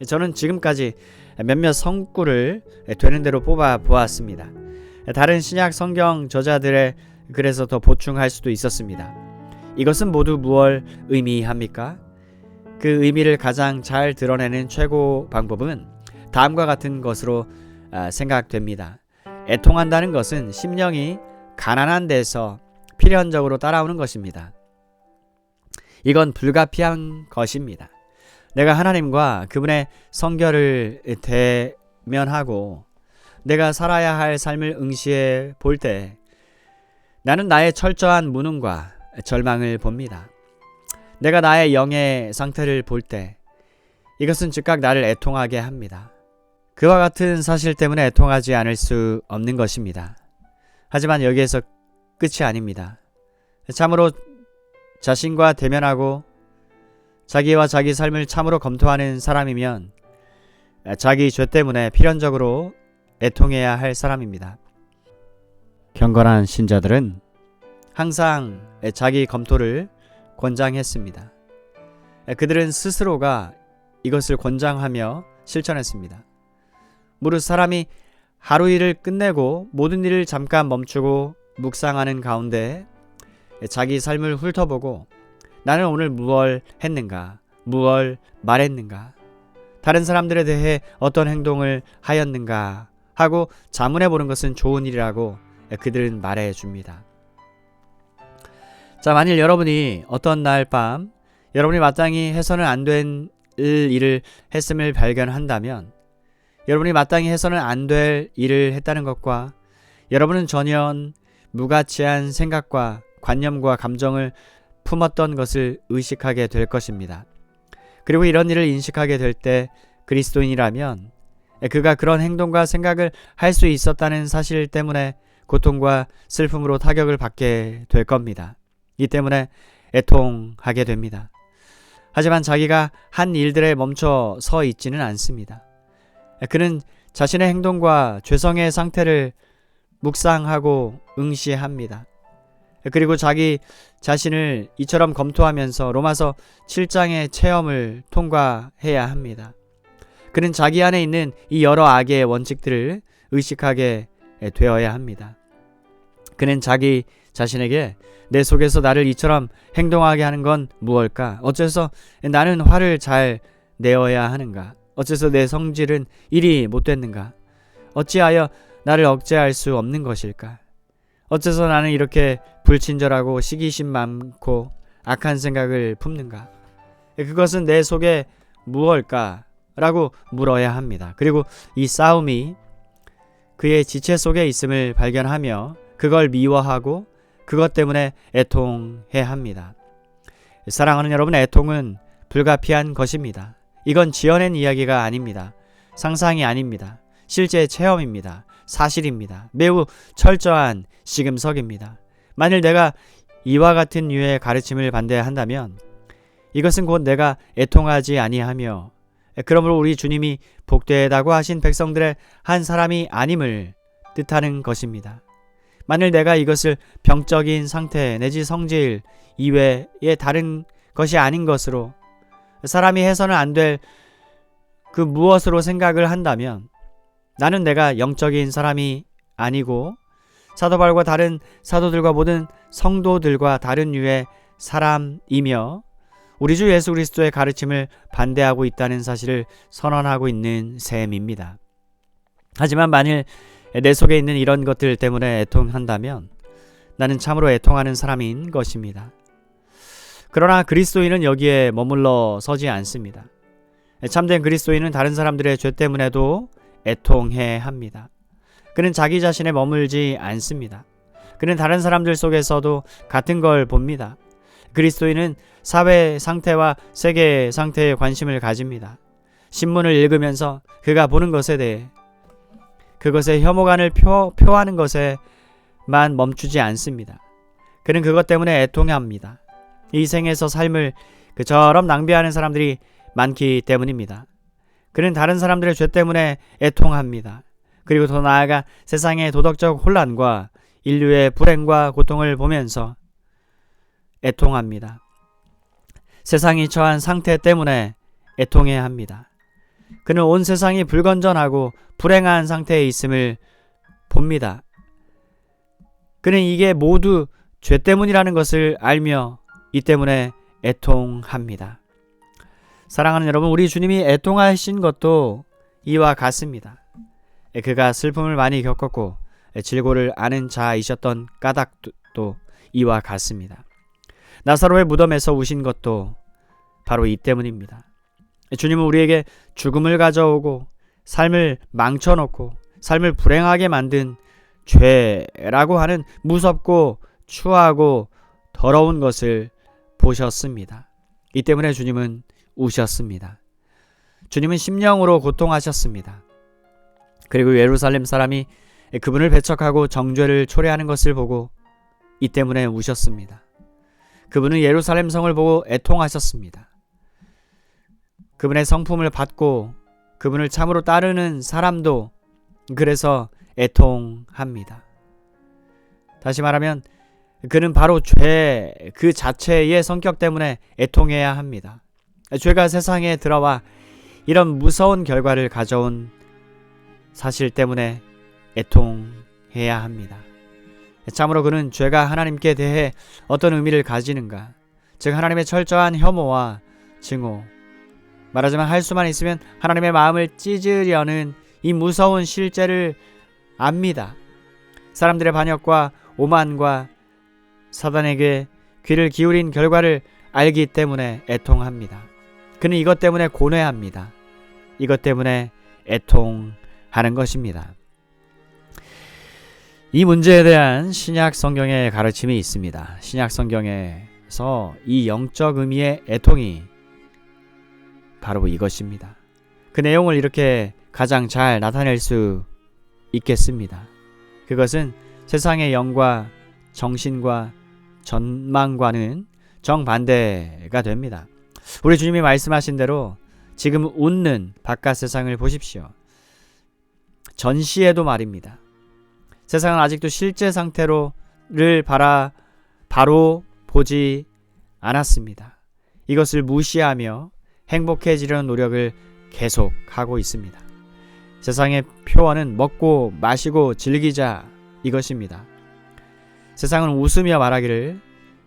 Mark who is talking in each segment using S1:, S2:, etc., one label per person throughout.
S1: 저는 지금까지 몇몇 성구를 되는 대로 뽑아 보았습니다. 다른 신약 성경 저자들의 글에서 더 보충할 수도 있었습니다. 이것은 모두 무엇을 의미합니까? 그 의미를 가장 잘 드러내는 최고 방법은 다음과 같은 것으로 생각됩니다. 애통한다는 것은 심령이 가난한 데서 필연적으로 따라오는 것입니다. 이건 불가피한 것입니다. 내가 하나님과 그분의 성결을 대면하고 내가 살아야 할 삶을 응시해 볼 때 나는 나의 철저한 무능과 절망을 봅니다. 내가 나의 영의 상태를 볼 때 이것은 즉각 나를 애통하게 합니다. 그와 같은 사실 때문에 애통하지 않을 수 없는 것입니다. 하지만 여기에서 끝이 아닙니다. 참으로 자신과 대면하고 자기와 자기 삶을 참으로 검토하는 사람이면 자기 죄 때문에 필연적으로 애통해야 할 사람입니다. 경건한 신자들은 항상 자기 검토를 권장했습니다. 그들은 스스로가 이것을 권장하며 실천했습니다. 무릇 사람이 하루 일을 끝내고 모든 일을 잠깐 멈추고 묵상하는 가운데 자기 삶을 훑어보고 나는 오늘 무엇을 했는가, 무엇을 말했는가, 다른 사람들에 대해 어떤 행동을 하였는가 하고 자문해보는 것은 좋은 일이라고 그들은 말해줍니다. 자, 만일 여러분이 어떤 날 밤 여러분이 마땅히 해서는 안 될 일을 했음을 발견한다면 여러분이 마땅히 해서는 안 될 일을 했다는 것과 여러분은 전혀 무가치한 생각과 관념과 감정을 품었던 것을 의식하게 될 것입니다. 그리고 이런 일을 인식하게 될 때 그리스도인이라면 그가 그런 행동과 생각을 할 수 있었다는 사실 때문에 고통과 슬픔으로 타격을 받게 될 겁니다. 이 때문에 애통하게 됩니다. 하지만 자기가 한 일들에 멈춰 서 있지는 않습니다. 그는 자신의 행동과 죄성의 상태를 묵상하고 응시합니다. 그리고 자기 자신을 이처럼 검토하면서 로마서 7장의 체험을 통과해야 합니다. 그는 자기 안에 있는 이 여러 악의 원칙들을 의식하게 되어야 합니다. 그는 자기 자신에게 내 속에서 나를 이처럼 행동하게 하는 건 무엇일까? 어째서 나는 화를 잘 내어야 하는가? 어째서 내 성질은 이리 못됐는가? 어찌하여 나를 억제할 수 없는 것일까? 어째서 나는 이렇게 불친절하고 시기심 많고 악한 생각을 품는가? 그것은 내 속에 무엇일까? 라고 물어야 합니다. 그리고 이 싸움이 그의 지체 속에 있음을 발견하며 그걸 미워하고 그것 때문에 애통해야 합니다. 사랑하는 여러분, 애통은 불가피한 것입니다. 이건 지어낸 이야기가 아닙니다. 상상이 아닙니다. 실제 체험입니다. 사실입니다. 매우 철저한 시금석입니다. 만일 내가 이와 같은 류의 가르침을 반대한다면 이것은 곧 내가 애통하지 아니하며 그러므로 우리 주님이 복되다고 하신 백성들의 한 사람이 아님을 뜻하는 것입니다. 만일 내가 이것을 병적인 상태 내지 성질 이외의 다른 것이 아닌 것으로 사람이 해서는 안 될 그 무엇으로 생각을 한다면 나는 내가 영적인 사람이 아니고 사도 바울과 다른 사도들과 모든 성도들과 다른 류의 사람이며 우리 주 예수 그리스도의 가르침을 반대하고 있다는 사실을 선언하고 있는 셈입니다. 하지만 만일 내 속에 있는 이런 것들 때문에 애통한다면 나는 참으로 애통하는 사람인 것입니다. 그러나 그리스도인은 여기에 머물러 서지 않습니다. 참된 그리스도인은 다른 사람들의 죄 때문에도 애통해 합니다. 그는 자기 자신에 머물지 않습니다. 그는 다른 사람들 속에서도 같은 걸 봅니다. 그리스도인은 사회 상태와 세계 상태에 관심을 가집니다. 신문을 읽으면서 그가 보는 것에 대해 그것의 혐오감을 표하는 것에만 멈추지 않습니다. 그는 그것 때문에 애통합니다. 이 생에서 삶을 그처럼 낭비하는 사람들이 많기 때문입니다. 그는 다른 사람들의 죄 때문에 애통합니다. 그리고 더 나아가 세상의 도덕적 혼란과 인류의 불행과 고통을 보면서 애통합니다. 세상이 처한 상태 때문에 애통해야 합니다. 그는 온 세상이 불건전하고 불행한 상태에 있음을 봅니다. 그는 이게 모두 죄 때문이라는 것을 알며 이 때문에 애통합니다. 사랑하는 여러분, 우리 주님이 애통하신 것도 이와 같습니다. 그가 슬픔을 많이 겪었고 질고를 아는 자이셨던 까닭도 이와 같습니다. 나사로의 무덤에서 우신 것도 바로 이 때문입니다. 주님은 우리에게 죽음을 가져오고 삶을 망쳐놓고 삶을 불행하게 만든 죄라고 하는 무섭고 추하고 더러운 것을 보셨습니다. 이 때문에 주님은 우셨습니다. 주님은 심령으로 고통하셨습니다. 그리고 예루살렘 사람이 그분을 배척하고 정죄를 초래하는 것을 보고 이 때문에 우셨습니다. 그분은 예루살렘 성을 보고 애통하셨습니다. 그분의 성품을 받고 그분을 참으로 따르는 사람도 그래서 애통합니다. 다시 말하면 그는 바로 죄 그 자체의 성격 때문에 애통해야 합니다. 죄가 세상에 들어와 이런 무서운 결과를 가져온 사실 때문에 애통해야 합니다. 참으로 그는 죄가 하나님께 대해 어떤 의미를 가지는가, 즉 하나님의 철저한 혐오와 증오, 말하자면 할 수만 있으면 하나님의 마음을 찢으려는 이 무서운 실제를 압니다. 사람들의 반역과 오만과 사단에게 귀를 기울인 결과를 알기 때문에 애통합니다. 그는 이것 때문에 고뇌합니다. 이것 때문에 애통하는 것입니다. 이 문제에 대한 신약 성경의 가르침이 있습니다. 신약 성경에서 이 영적 의미의 애통이 바로 이것입니다. 그 내용을 이렇게 가장 잘 나타낼 수 있겠습니다. 그것은 세상의 영과 정신과 전망과는 정반대가 됩니다. 우리 주님이 말씀하신 대로 지금 웃는 바깥 세상을 보십시오. 전시에도 말입니다. 세상은 아직도 실제 상태로를 바로 보지 않았습니다. 이것을 무시하며 행복해지려는 노력을 계속하고 있습니다. 세상의 표어는 먹고 마시고 즐기자 이것입니다. 세상은 웃으며 말하기를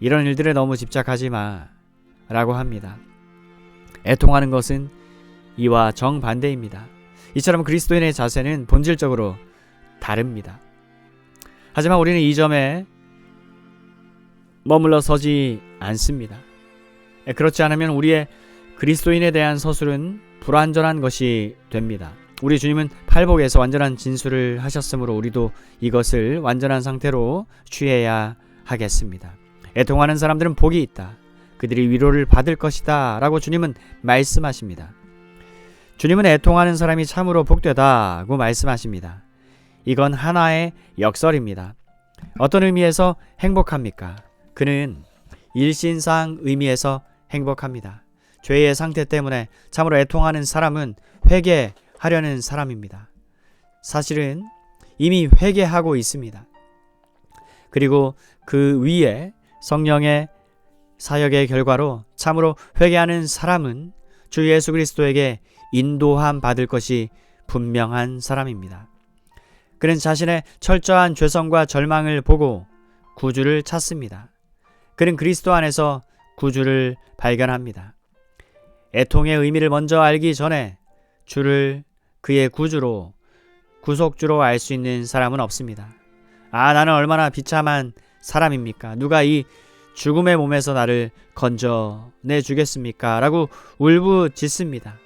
S1: 이런 일들에 너무 집착하지 마 라고 합니다. 애통하는 것은 이와 정반대입니다. 이처럼 그리스도인의 자세는 본질적으로 다릅니다. 하지만 우리는 이 점에 머물러 서지 않습니다. 그렇지 않으면 우리의 그리스도인에 대한 서술은 불완전한 것이 됩니다. 우리 주님은 팔복에서 완전한 진술을 하셨으므로 우리도 이것을 완전한 상태로 취해야 하겠습니다. 애통하는 사람들은 복이 있다. 그들이 위로를 받을 것이다 라고 주님은 말씀하십니다. 주님은 애통하는 사람이 참으로 복되다고 말씀하십니다. 이건 하나의 역설입니다. 어떤 의미에서 행복합니까? 그는 일신상 의미에서 행복합니다. 죄의 상태 때문에 참으로 애통하는 사람은 회개하려는 사람입니다. 사실은 이미 회개하고 있습니다. 그리고 그 위에 성령의 사역의 결과로 참으로 회개하는 사람은 주 예수 그리스도에게 인도함 받을 것이 분명한 사람입니다. 그는 자신의 철저한 죄성과 절망을 보고 구주를 찾습니다. 그는 그리스도 안에서 구주를 발견합니다. 애통의 의미를 먼저 알기 전에 주를 그의 구주로, 구속주로 알 수 있는 사람은 없습니다. 나는 얼마나 비참한 사람입니까? 누가 이 죽음의 몸에서 나를 건져내 주겠습니까? 라고 울부짖습니다.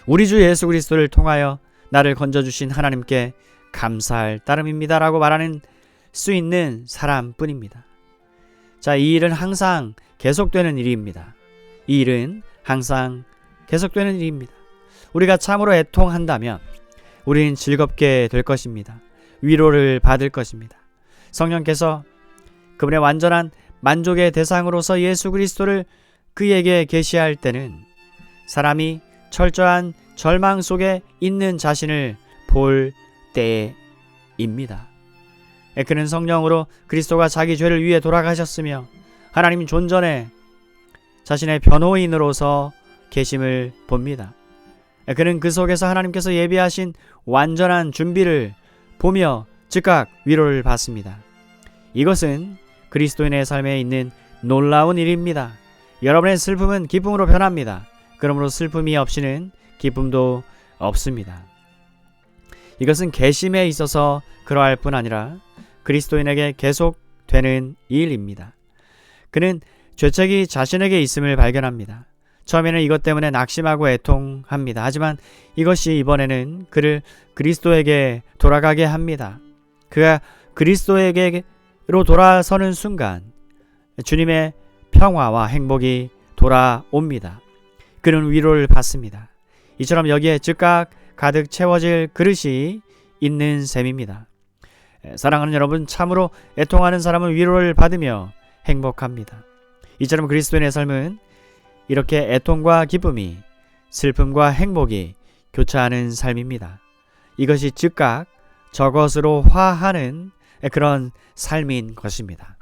S1: 우리 주 예수 그리스도를 통하여 나를 건져주신 하나님께 감사할 따름입니다 라고 말하는 수 있는 사람뿐입니다. 자, 이 일은 항상 계속되는 일입니다. 이 일은 항상 계속되는 일입니다. 우리가 참으로 애통한다면 우리는 즐겁게 될 것입니다. 위로를 받을 것입니다. 성령께서 그분의 완전한 만족의 대상으로서 예수 그리스도를 그에게 계시할 때는 사람이 철저한 절망 속에 있는 자신을 볼 때입니다. 그는 성령으로 그리스도가 자기 죄를 위해 돌아가셨으며 하나님 존전에 자신의 변호인으로서 계심을 봅니다. 그는 그 속에서 하나님께서 예비하신 완전한 준비를 보며 즉각 위로를 받습니다. 이것은 그리스도인의 삶에 있는 놀라운 일입니다. 여러분의 슬픔은 기쁨으로 변합니다. 그러므로 슬픔이 없이는 기쁨도 없습니다. 이것은 개심에 있어서 그러할 뿐 아니라 그리스도인에게 계속되는 일입니다. 그는 죄책이 자신에게 있음을 발견합니다. 처음에는 이것 때문에 낙심하고 애통합니다. 하지만 이것이 이번에는 그를 그리스도에게 돌아가게 합니다. 그가 그리스도에게로 돌아서는 순간 주님의 평화와 행복이 돌아옵니다. 그는 위로를 받습니다. 이처럼 여기에 즉각 가득 채워질 그릇이 있는 셈입니다. 사랑하는 여러분, 참으로 애통하는 사람은 위로를 받으며 행복합니다. 이처럼 그리스도인의 삶은 이렇게 애통과 기쁨이, 슬픔과 행복이 교차하는 삶입니다. 이것이 즉각 저것으로 화하는 그런 삶인 것입니다.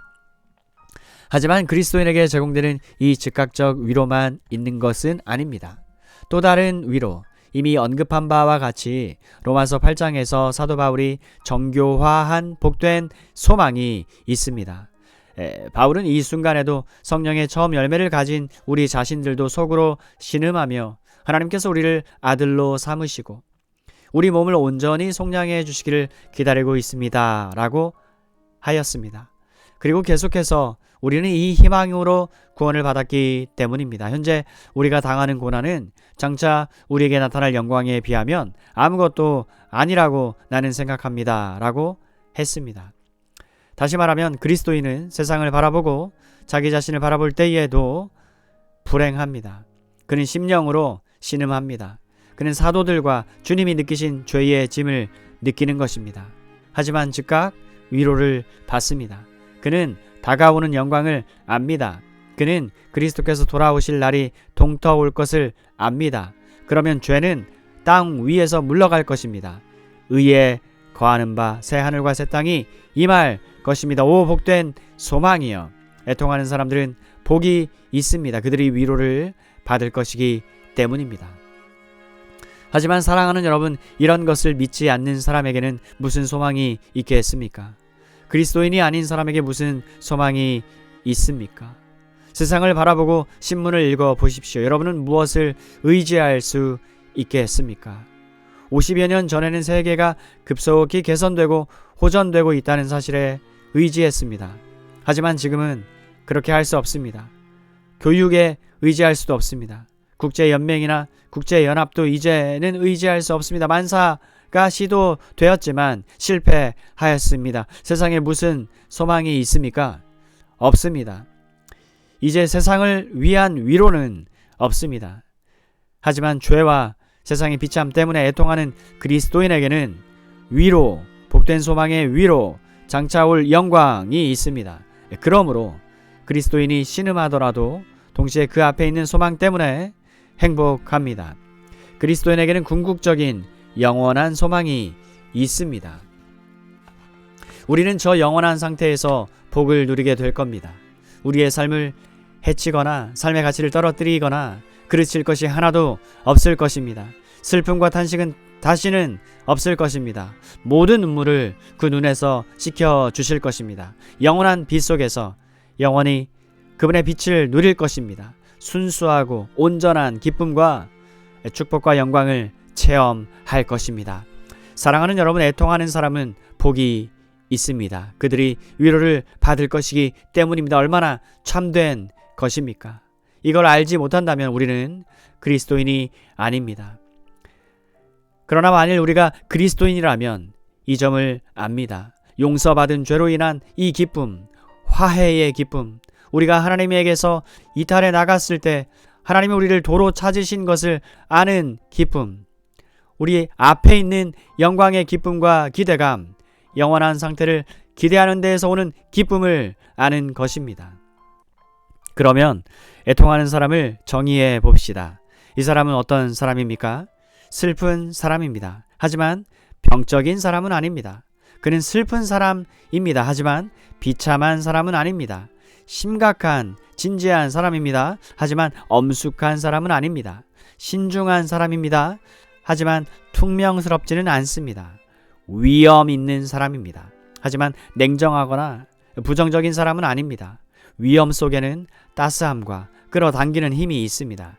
S1: 하지만 그리스도인에게 제공되는 이 즉각적 위로만 있는 것은 아닙니다. 또 다른 위로, 이미 언급한 바와 같이 로마서 8장에서 사도 바울이 정교화한 복된 소망이 있습니다. 바울은 이 순간에도 성령의 처음 열매를 가진 우리 자신들도 속으로 신음하며 하나님께서 우리를 아들로 삼으시고 우리 몸을 온전히 속량해 주시기를 기다리고 있습니다 라고 하였습니다. 그리고 계속해서 우리는 이 희망으로 구원을 받았기 때문입니다. 현재 우리가 당하는 고난은 장차 우리에게 나타날 영광에 비하면 아무것도 아니라고 나는 생각합니다 라고 했습니다. 다시 말하면 그리스도인은 세상을 바라보고 자기 자신을 바라볼 때에도 불행합니다. 그는 심령으로 신음합니다. 그는 사도들과 주님이 느끼신 죄의 짐을 느끼는 것입니다. 하지만 즉각 위로를 받습니다. 그는 다가오는 영광을 압니다. 그는 그리스도께서 돌아오실 날이 동터올 것을 압니다. 그러면 죄는 땅 위에서 물러갈 것입니다. 의에 거하는 바 새 하늘과 새 땅이 임할 것입니다. 오 복된 소망이여. 애통하는 사람들은 복이 있습니다. 그들이 위로를 받을 것이기 때문입니다. 하지만 사랑하는 여러분, 이런 것을 믿지 않는 사람에게는 무슨 소망이 있겠습니까? 그리스도인이 아닌 사람에게 무슨 소망이 있습니까? 세상을 바라보고 신문을 읽어 보십시오. 여러분은 무엇을 의지할 수 있겠습니까? 50여 년 전에는 세계가 급속히 개선되고 호전되고 있다는 사실에 의지했습니다. 하지만 지금은 그렇게 할 수 없습니다. 교육에 의지할 수도 없습니다. 국제연맹이나 국제연합도 이제는 의지할 수 없습니다. 만사가 시도되었지만 실패하였습니다. 세상에 무슨 소망이 있습니까? 없습니다. 이제 세상을 위한 위로는 없습니다. 하지만 죄와 세상의 비참 때문에 애통하는 그리스도인에게는 위로, 복된 소망의 위로, 장차 올 영광이 있습니다. 그러므로 그리스도인이 신음하더라도 동시에 그 앞에 있는 소망 때문에 행복합니다. 그리스도인에게는 궁극적인 영원한 소망이 있습니다. 우리는 저 영원한 상태에서 복을 누리게 될 겁니다. 우리의 삶을 해치거나 삶의 가치를 떨어뜨리거나 그르칠 것이 하나도 없을 것입니다. 슬픔과 탄식은 다시는 없을 것입니다. 모든 눈물을 그 눈에서 씻겨 주실 것입니다. 영원한 빛 속에서 영원히 그분의 빛을 누릴 것입니다. 순수하고 온전한 기쁨과 축복과 영광을 체험할 것입니다. 사랑하는 여러분, 애통하는 사람은 복이 있습니다. 그들이 위로를 받을 것이기 때문입니다. 얼마나 참된 것입니까? 이걸 알지 못한다면 우리는 그리스도인이 아닙니다. 그러나 만일 우리가 그리스도인이라면 이 점을 압니다. 용서받은 죄로 인한 이 기쁨, 화해의 기쁨, 우리가 하나님에게서 이탈해 나갔을 때 하나님이 우리를 도로 찾으신 것을 아는 기쁨, 우리 앞에 있는 영광의 기쁨과 기대감, 영원한 상태를 기대하는 데에서 오는 기쁨을 아는 것입니다. 그러면 애통하는 사람을 정의해 봅시다. 이 사람은 어떤 사람입니까? 슬픈 사람입니다. 하지만 병적인 사람은 아닙니다. 그는 슬픈 사람입니다. 하지만 비참한 사람은 아닙니다. 심각한 진지한 사람입니다. 하지만 엄숙한 사람은 아닙니다. 신중한 사람입니다. 하지만 퉁명스럽지는 않습니다. 위험 있는 사람입니다. 하지만 냉정하거나 부정적인 사람은 아닙니다. 위험 속에는 따스함과 끌어당기는 힘이 있습니다.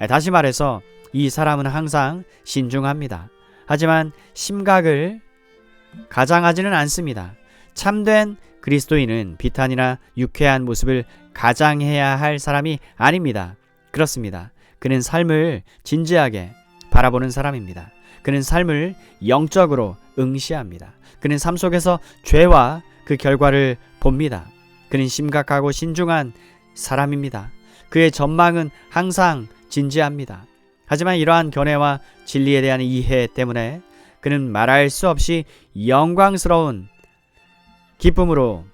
S1: 다시 말해서 이 사람은 항상 신중합니다. 하지만 심각을 가장하지는 않습니다. 참된 그리스도인은 비탄이나 유쾌한 모습을 가장해야 할 사람이 아닙니다. 그렇습니다. 그는 삶을 진지하게 바라보는 사람입니다. 그는 삶을 영적으로 응시합니다. 그는 삶 속에서 죄와 그 결과를 봅니다. 그는 심각하고 신중한 사람입니다. 그의 전망은 항상 진지합니다. 하지만 이러한 견해와 진리에 대한 이해 때문에 그는 말할 수 없이 영광스러운 기쁨으로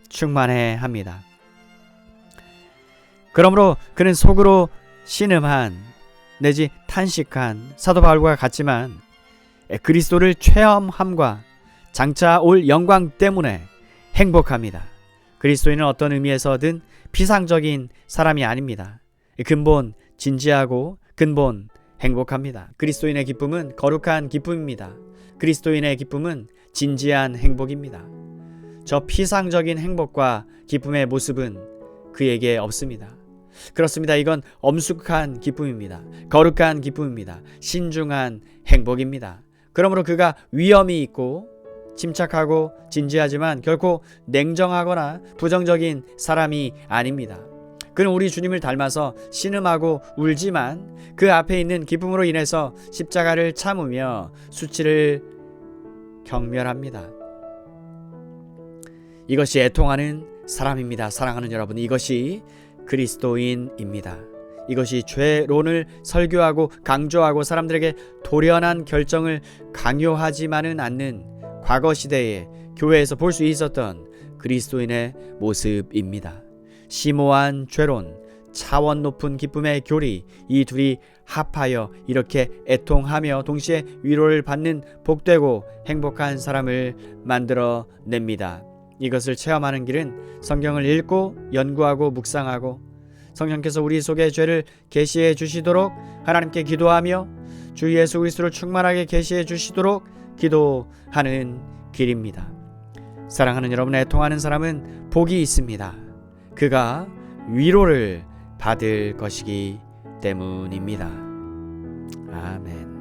S1: 충만해 합니다. 그러므로 그는 속으로 신음한 내지 탄식한 사도 바울과 같지만 그리스도를 체험함과 장차 올 영광 때문에 행복합니다. 그리스도인은 어떤 의미에서든 피상적인 사람이 아닙니다. 근본 진지하고 근본 행복합니다. 그리스도인의 기쁨은 거룩한 기쁨입니다. 그리스도인의 기쁨은 진지한 행복입니다. 저 피상적인 행복과 기쁨의 모습은 그에게 없습니다. 그렇습니다. 이건 엄숙한 기쁨입니다. 거룩한 기쁨입니다. 신중한 행복입니다. 그러므로 그가 위험이 있고 침착하고 진지하지만 결코 냉정하거나 부정적인 사람이 아닙니다. 그는 우리 주님을 닮아서 신음하고 울지만 그 앞에 있는 기쁨으로 인해서 십자가를 참으며 수치를 경멸합니다. 이것이 애통하는 사람입니다. 사랑하는 여러분, 이것이 그리스도인입니다. 이것이 죄론을 설교하고 강조하고 사람들에게 돌연한 결정을 강요하지만은 않는 과거 시대에 교회에서 볼 수 있었던 그리스도인의 모습입니다. 심오한 죄론, 차원 높은 기쁨의 교리, 이 둘이 합하여 이렇게 애통하며 동시에 위로를 받는 복되고 행복한 사람을 만들어냅니다. 이것을 체험하는 길은 성경을 읽고 연구하고 묵상하고 성령께서 우리 속에 죄를 계시해 주시도록 하나님께 기도하며 주 예수 그리스도를 충만하게 계시해 주시도록 기도하는 길입니다. 사랑하는 여러분, 애통하는 사람은 복이 있습니다. 그가 위로를 받을 것이기 때문입니다. 아멘.